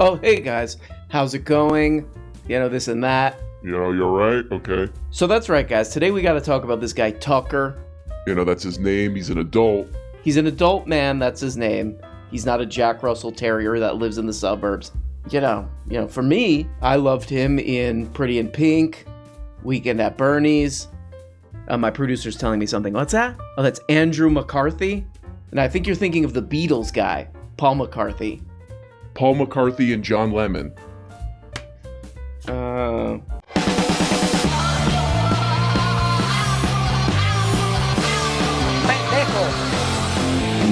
Oh, hey guys, how's it going? This and that. You're right, okay. So that's right, guys. Today we got to talk about this guy, Tucker. That's his name. He's an adult. He's an adult man, that's his name. He's not a Jack Russell Terrier that lives in the suburbs. For me, I loved him in Pretty in Pink, Weekend at Bernie's. My producer's telling me something. What's that? Oh, that's Andrew McCarthy. And I think you're thinking of the Beatles guy, Paul McCarthy. Paul McCarthy and John Lemon.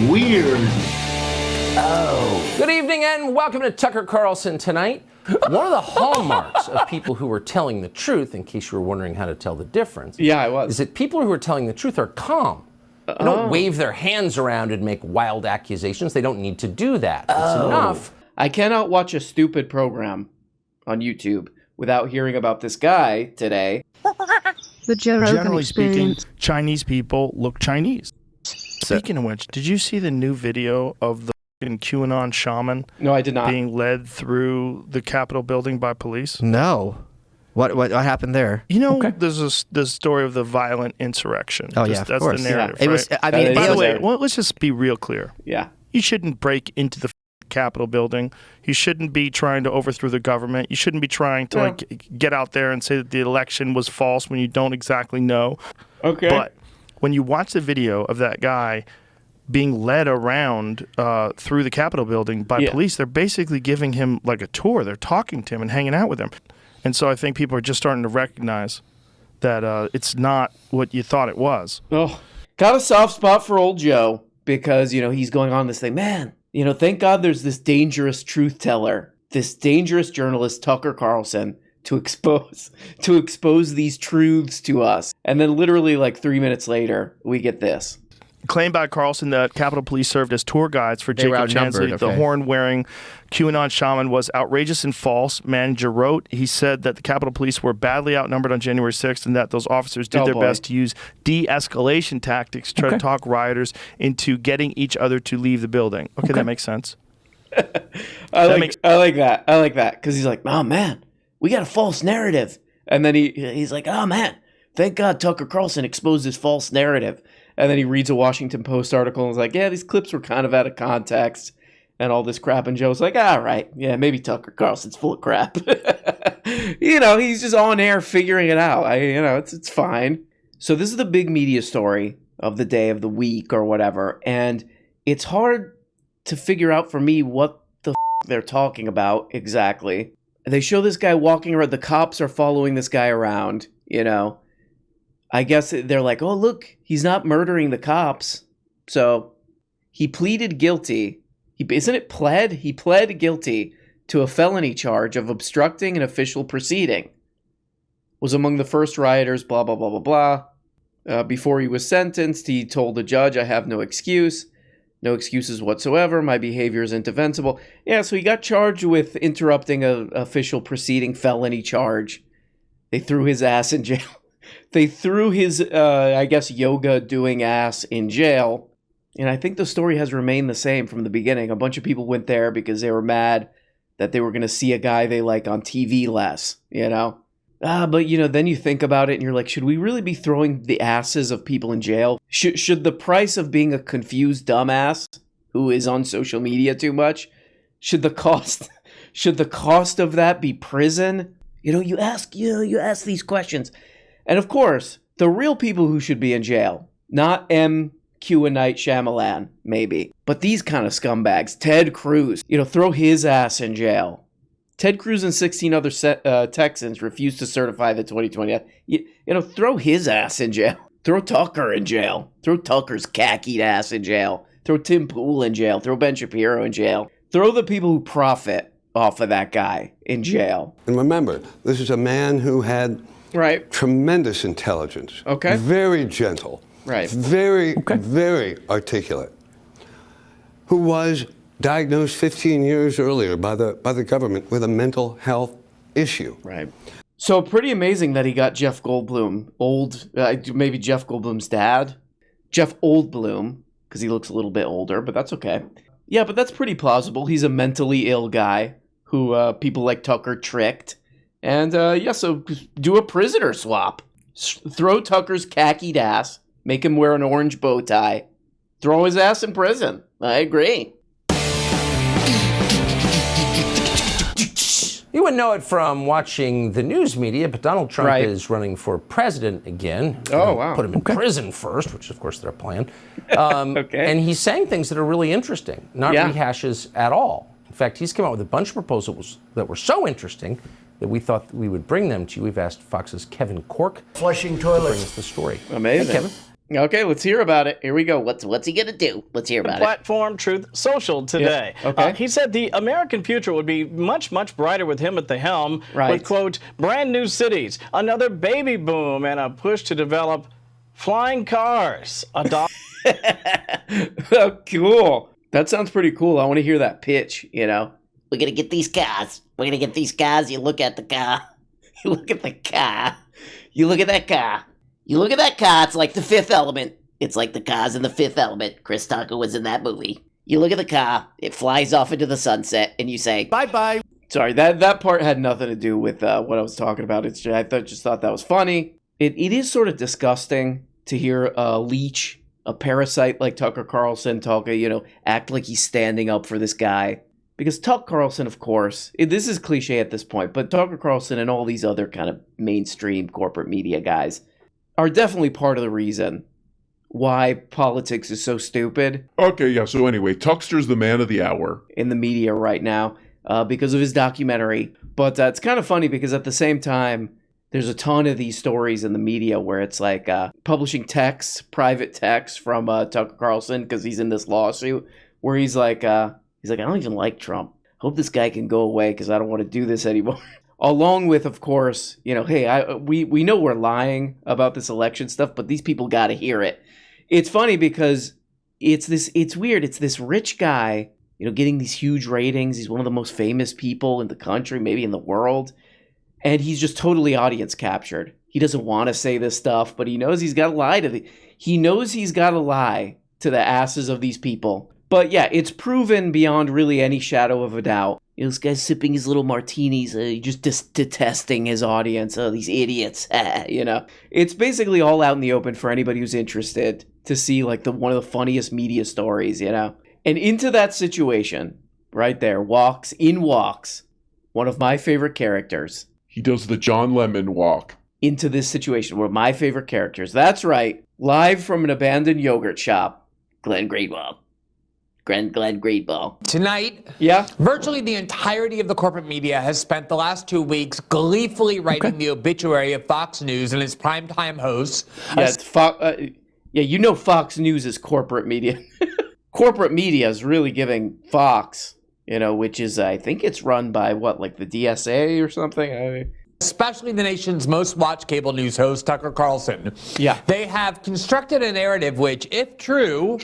Weird. Oh. Good evening and welcome to Tucker Carlson Tonight. One of the hallmarks of people who are telling the truth, in case you were wondering how to tell the difference, I was. is that people who are telling the truth are calm. They don't wave their hands around and make wild accusations. They don't need to do that. It's enough. I cannot watch a stupid program on YouTube without hearing about this guy today. The Joe Rogan Generally speaking, experience. Chinese people look Chinese. Speaking of which, did you see the new video of the QAnon Shaman? No, I did not. Being led through the Capitol building by police? No. What happened there? There's the story of the violent insurrection. Oh, yeah, of that's course. the narrative, It was. right? I mean, By the way, there. let's just be real clear. Yeah. You shouldn't break into the Capitol building. You shouldn't be trying to overthrow the government. You shouldn't be trying to get out there and say that the election was false when you don't exactly know. Okay. But when you watch the video of that guy being led around through the Capitol building by police, they're basically giving him like a tour. They're talking to him and hanging out with him. And so I think people are just starting to recognize that it's not what you thought it was. Oh, got a soft spot for old Joe because, he's going on this thing. Man, thank God there's this dangerous truth teller, this dangerous journalist, Tucker Carlson, to expose these truths to us. And then literally like 3 minutes later, we get this. Claimed by Carlson that Capitol Police served as tour guides for Jacob Chansley. The horn-wearing QAnon shaman was outrageous and false, manager wrote. He said that the Capitol Police were badly outnumbered on January 6th and that those officers did their best to use de-escalation tactics to try to talk rioters into getting each other to leave the building. Okay, that makes sense. I like that because he's like, oh man, we got a false narrative. And then he's like, oh man, thank God Tucker Carlson exposed this false narrative. And then he reads a Washington Post article and is like, yeah, these clips were kind of out of context and all this crap. And Joe's like, all right, yeah, maybe Tucker Carlson's full of crap. He's just on air figuring it out. It's fine. So this is the big media story of the day, of the week or whatever. And it's hard to figure out for me what the they're talking about exactly. They show this guy walking around. The cops are following this guy around, I guess they're like, oh, look, he's not murdering the cops. So he pleaded guilty. He pled guilty to a felony charge of obstructing an official proceeding. Was among the first rioters, blah, blah, blah, blah, blah. Before he was sentenced, he told the judge, I have no excuse. No excuses whatsoever. My behavior is indefensible. Yeah, so he got charged with interrupting an official proceeding, felony charge. They threw his ass in jail. They threw his, yoga-doing ass in jail. And I think the story has remained the same from the beginning. A bunch of people went there because they were mad that they were going to see a guy they like on TV less, But, then you think about it and you're like, should we really be throwing the asses of people in jail? Should the price of being a confused dumbass who is on social media too much, should the cost of that be prison? You ask these questions. And of course, the real people who should be in jail, not QAnon Shaman, maybe, but these kind of scumbags, Ted Cruz, throw his ass in jail. Ted Cruz and 16 other Texans refused to certify the 2020. Throw his ass in jail. Throw Tucker in jail. Throw Tucker's khakied ass in jail. Throw Tim Pool in jail. Throw Ben Shapiro in jail. Throw the people who profit off of that guy in jail. And remember, this is a man who had tremendous intelligence. Okay. Very gentle. Right. Very articulate. Who was diagnosed 15 years earlier by the government with a mental health issue. Right. So pretty amazing that he got Jeff Goldblum, maybe Jeff Goldblum's dad, Jeff Oldblum, because he looks a little bit older, but that's okay. Yeah, but that's pretty plausible. He's a mentally ill guy who people like Tucker tricked. And so do a prisoner swap. Throw Tucker's khakied ass, make him wear an orange bow tie, throw his ass in prison. I agree. You wouldn't know it from watching the news media, but Donald Trump is running for president again. Oh, wow. Put him in prison first, which of course their plan. And he's saying things that are really interesting, not rehashes at all. In fact, he's come out with a bunch of proposals that were so interesting that we thought we would bring them to you. We've asked Fox's Kevin Corke flushing toilets to bring us the story. Amazing. Hey, Kevin. Okay, let's hear about it. Here we go. What's he gonna do? Let's hear about it. Platform Truth Social today. Yeah. Okay. He said the American future would be much, much brighter with him at the helm. Right. With, quote, brand new cities, another baby boom, and a push to develop flying cars. Oh, cool. That sounds pretty cool. I want to hear that pitch, We're going to get these cars. We're going to get these cars. You look at the car. You look at the car. You look at that car. You look at that car. It's like the Fifth Element. It's like the cars in the Fifth Element. Chris Tucker was in that movie. You look at the car. It flies off into the sunset, and you say, bye-bye. Sorry, that part had nothing to do with what I was talking about. It's just, I just thought that was funny. It is sort of disgusting to hear a leech, a parasite like Tucker Carlson talk, act like he's standing up for this guy. Because Tucker Carlson, of course, this is cliche at this point, but Tucker Carlson and all these other kind of mainstream corporate media guys are definitely part of the reason why politics is so stupid. Okay, yeah, so anyway, Tuckster's the man of the hour in the media right now because of his documentary. But it's kind of funny because at the same time, there's a ton of these stories in the media where it's like publishing texts, private texts from Tucker Carlson because he's in this lawsuit where he's like, I don't even like Trump. Hope this guy can go away because I don't want to do this anymore. Along with, of course, hey, we know we're lying about this election stuff, but these people got to hear it. It's funny because it's weird. It's this rich guy, getting these huge ratings. He's one of the most famous people in the country, maybe in the world. And he's just totally audience captured. He doesn't want to say this stuff, but he knows he's got to lie to the asses of these people. But yeah, it's proven beyond really any shadow of a doubt. This guy's sipping his little martinis, just detesting his audience. Oh, these idiots, It's basically all out in the open for anybody who's interested to see one of the funniest media stories, And into that situation, right there, walks one of my favorite characters. He does the John Lemon walk. Into this situation, one of my favorite characters. That's right, live from an abandoned yogurt shop, Glenn Greenwald. Glenn Greenwald. Tonight, yeah, virtually the entirety of the corporate media has spent the last 2 weeks gleefully writing the obituary of Fox News and its primetime hosts. Yeah, Fox News is corporate media. Corporate media is really giving Fox, which is, I think it's run by the DSA or something. Especially the nation's most watched cable news host, Tucker Carlson. Yeah. They have constructed a narrative which, if true,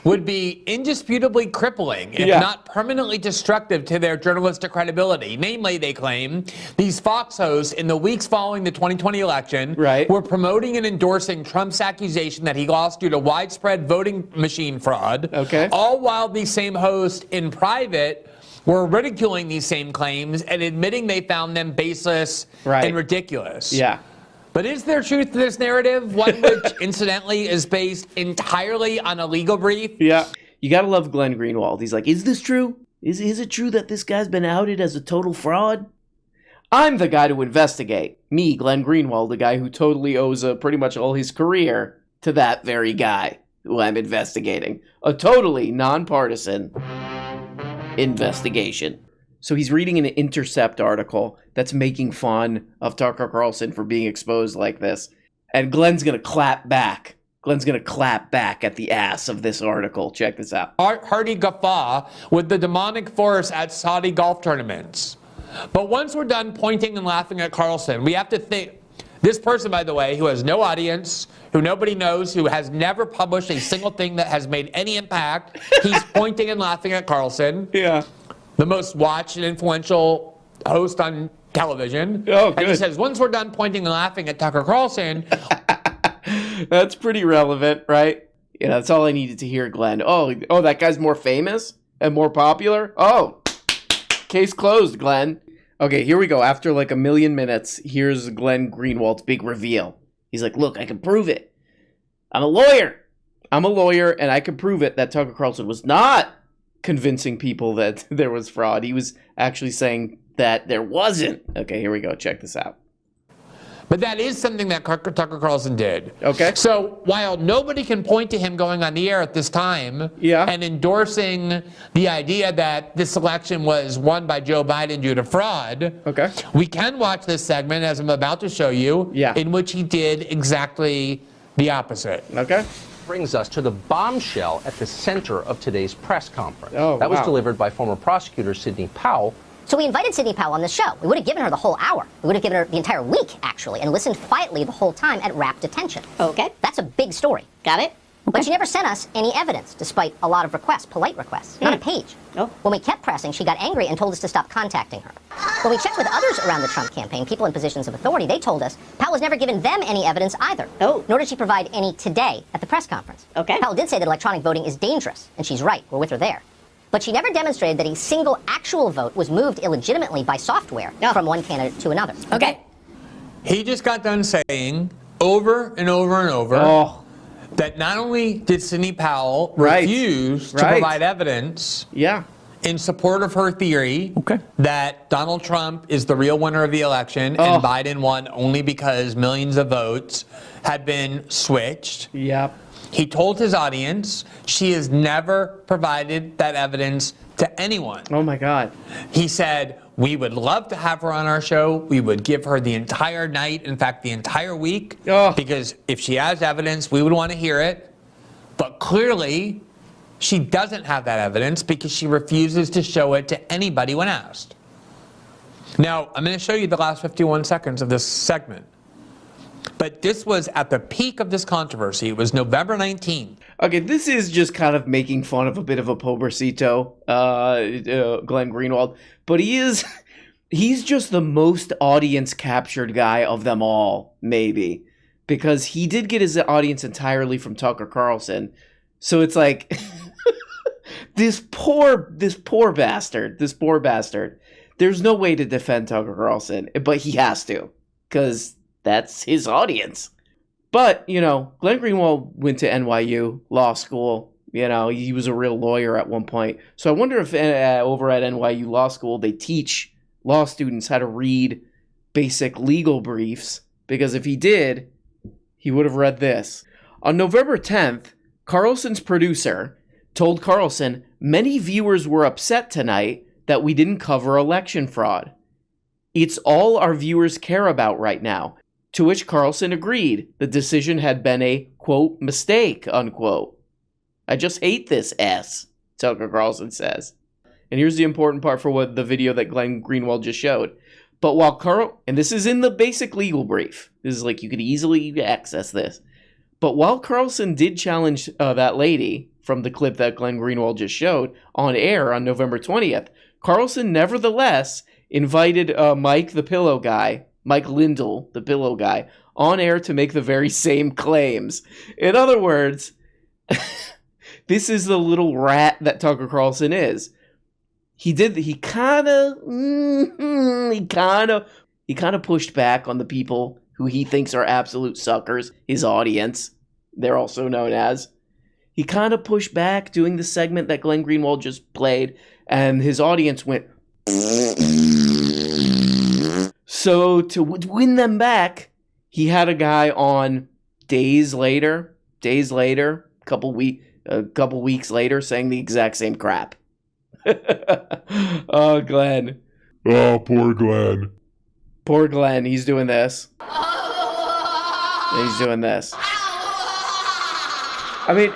would be indisputably crippling, if not permanently destructive to their journalistic credibility. Namely, they claim, these Fox hosts, in the weeks following the 2020 election, were promoting and endorsing Trump's accusation that he lost due to widespread voting machine fraud. Okay. All while these same hosts, in private, were ridiculing these same claims and admitting they found them baseless and ridiculous. Yeah. But is there truth to this narrative, one which, incidentally, is based entirely on a legal brief? Yeah. You gotta love Glenn Greenwald. He's like, is this true? Is it true that this guy's been outed as a total fraud? I'm the guy to investigate. Me, Glenn Greenwald, the guy who totally owes pretty much all his career to that very guy who I'm investigating. A totally nonpartisan investigation. So he's reading an Intercept article that's making fun of Tucker Carlson for being exposed like this. And Glenn's going to clap back. Glenn's going to clap back at the ass of this article. Check this out. Hearty guffaw with the demonic force at Saudi golf tournaments. But once we're done pointing and laughing at Carlson, we have to think, this person, by the way, who has no audience, who nobody knows, who has never published a single thing that has made any impact, he's pointing and laughing at Carlson. Yeah. The most watched and influential host on television. Oh, good. And he says, once we're done pointing and laughing at Tucker Carlson. That's pretty relevant, right? That's all I needed to hear, Glenn. Oh, that guy's more famous and more popular? Oh, Case closed, Glenn. Okay, here we go. After like a million minutes, here's Glenn Greenwald's big reveal. He's like, look, I can prove it. I'm a lawyer, and I can prove it that Tucker Carlson was not convincing people that there was fraud. He was actually saying that there wasn't. Okay, here we go. Check this out. But that is something that Tucker Carlson did. Okay. So while nobody can point to him going on the air at this time and endorsing the idea that this election was won by Joe Biden due to fraud, we can watch this segment, as I'm about to show you, in which he did exactly the opposite. Okay. Brings us to the bombshell at the center of today's press conference. That was wow. delivered by former prosecutor Sidney Powell. So we invited Sidney Powell on the show. We would have given her the whole hour. We would have given her the entire week, actually, and listened quietly the whole time at wrapped detention. Okay. That's a big story. Got it? But she never sent us any evidence, despite a lot of requests, polite requests. Not a page. When we kept pressing, she got angry and told us to stop contacting her. When we checked with others around the Trump campaign, people in positions of authority, they told us Powell has never given them any evidence either. Nor did she provide any today at the press conference. Powell did say that electronic voting is dangerous, and she's right. We're with her there. But she never demonstrated that a single actual vote was moved illegitimately by software from one candidate to another. He just got done saying over and over and over that not only did Sidney Powell refuse to provide evidence in support of her theory that Donald Trump is the real winner of the election and Biden won only because millions of votes had been switched. He told his audience she has never provided that evidence to anyone. Oh my God. He said, we would love to have her on our show. We would give her the entire night, in fact, the entire week, because if she has evidence, we would want to hear it. But clearly, she doesn't have that evidence because she refuses to show it to anybody when asked. Now, I'm going to show you the last 51 seconds of this segment. But this was at the peak of this controversy. It was November 19th. Okay, this is just kind of making fun of a bit of a pobrecito, Glenn Greenwald. But he's just the most audience captured guy of them all, maybe. Because he did get his audience entirely from Tucker Carlson. So it's like, this poor bastard. There's no way to defend Tucker Carlson, but he has to. Because that's his audience. But, you know, Glenn Greenwald went to NYU law school. You know, he was a real lawyer at one point. So I wonder if over at NYU Law School they teach law students how to read basic legal briefs. Because if he did, he would have read this. On November 10th, Carlson's producer told Carlson, many viewers were upset tonight that we didn't cover election fraud. It's all our viewers care about right now. To which Carlson agreed the decision had been a, quote, mistake, unquote. I just hate this S, Tucker Carlson says. And here's the important part for what the video that Glenn Greenwald just showed. But while and this is in the basic legal brief. This is like, you could easily access this. But while Carlson did challenge that lady from the clip that Glenn Greenwald just showed on air on November 20th, Carlson nevertheless invited Mike Lindell, the pillow guy, on air to make the very same claims. In other words, this is the little rat that Tucker Carlson is. He kind of pushed back on the people who he thinks are absolute suckers, his audience, they're also known as. He kind of pushed back doing the segment that Glenn Greenwald just played, and his audience went... So to win them back, he had a guy on days later, a couple weeks later, saying the exact same crap. Oh, Glenn. Oh, poor Glenn. Poor Glenn. He's doing this. He's doing this. I mean,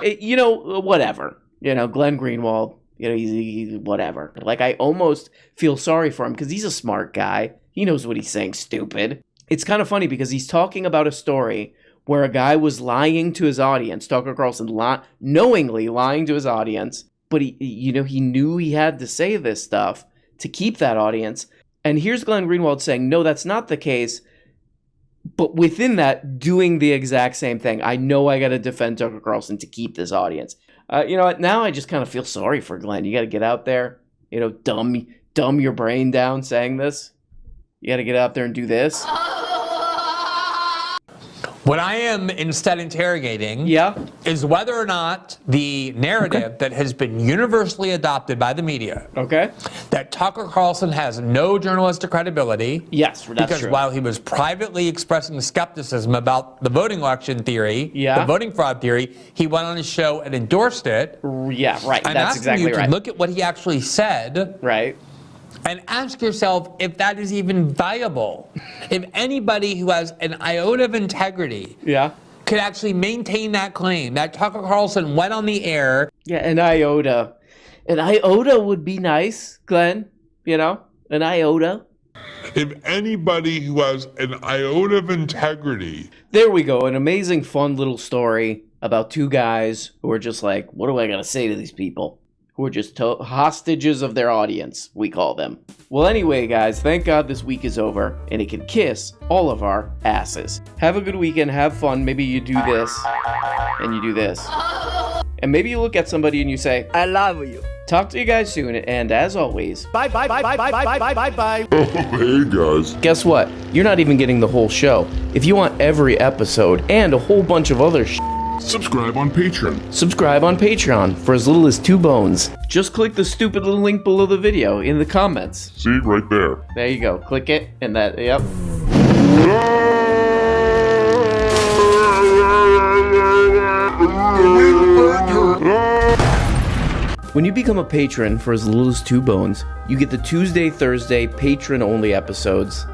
whatever. Glenn Greenwald, he's whatever. Like, I almost feel sorry for him because he's a smart guy. He knows what he's saying, stupid. It's kind of funny because he's talking about a story where a guy was lying to his audience, Tucker Carlson knowingly lying to his audience, but he knew he had to say this stuff to keep that audience. And here's Glenn Greenwald saying, no, that's not the case. But within that, doing the exact same thing. I know I got to defend Tucker Carlson to keep this audience. You know what? Now I just kind of feel sorry for Glenn. You got to get out there, dumb dumb your brain down saying this? You got to get out there and do this? What I am instead interrogating is whether or not the narrative that has been universally adopted by the media, that Tucker Carlson has no journalistic credibility, that's because true. While he was privately expressing skepticism about the voting election theory, the voting fraud theory, he went on his show and endorsed it. Yeah, right. I'm That's asking exactly you right. to look at what he actually said. Right. And ask yourself if that is even viable. If anybody who has an iota of integrity could actually maintain that claim, that Tucker Carlson went on the air. Yeah, an iota. An iota would be nice, Glenn. You know, an iota. If anybody who has an iota of integrity. There we go. An amazing, fun little story about two guys who are just like, what do I got to say to these people? Who are just hostages of their audience, we call them. Well, anyway, guys, thank God this week is over, and it can kiss all of our asses. Have a good weekend, have fun. Maybe you do this, and you do this. And maybe you look at somebody and you say, I love you. Talk to you guys soon, and as always, bye. Oh, hey, guys. Guess what? You're not even getting the whole show. If you want every episode and a whole bunch of other subscribe on Patreon. Subscribe on Patreon for as little as 2 bones. Just click the stupid little link below the video in the comments. See, right there. There you go. Click it, and that, yep. When you become a patron for as little as 2 bones, you get the Tuesday, Thursday, patron-only episodes.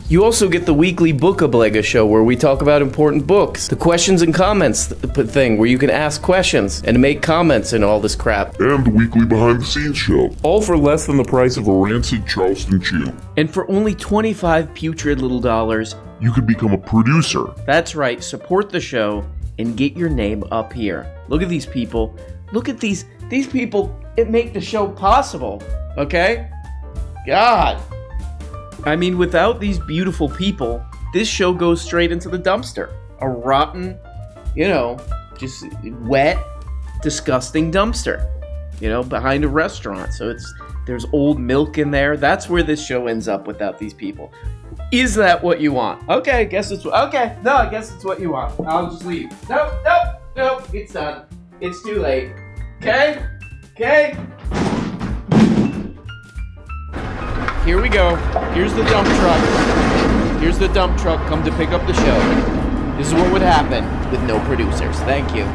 You also get the weekly Book-a-Blega show where we talk about important books. The questions and comments thing where you can ask questions and make comments and all this crap. And the weekly behind-the-scenes show. All for less than the price of a rancid Charleston chew. And for only 25 putrid little dollars, you could become a producer. That's right, support the show and get your name up here. Look at these people. Look at these people. It make the show possible, okay? God. I mean, without these beautiful people, this show goes straight into the dumpster. A rotten, just wet, disgusting dumpster, behind a restaurant. So there's old milk in there. That's where this show ends up without these people. Is that what you want? Okay, I guess it's what you want. I'll just leave. Nope, it's done. It's too late. Okay? Here we go. Here's the dump truck. Here's the dump truck come to pick up the show. This is what would happen with no producers. Thank you.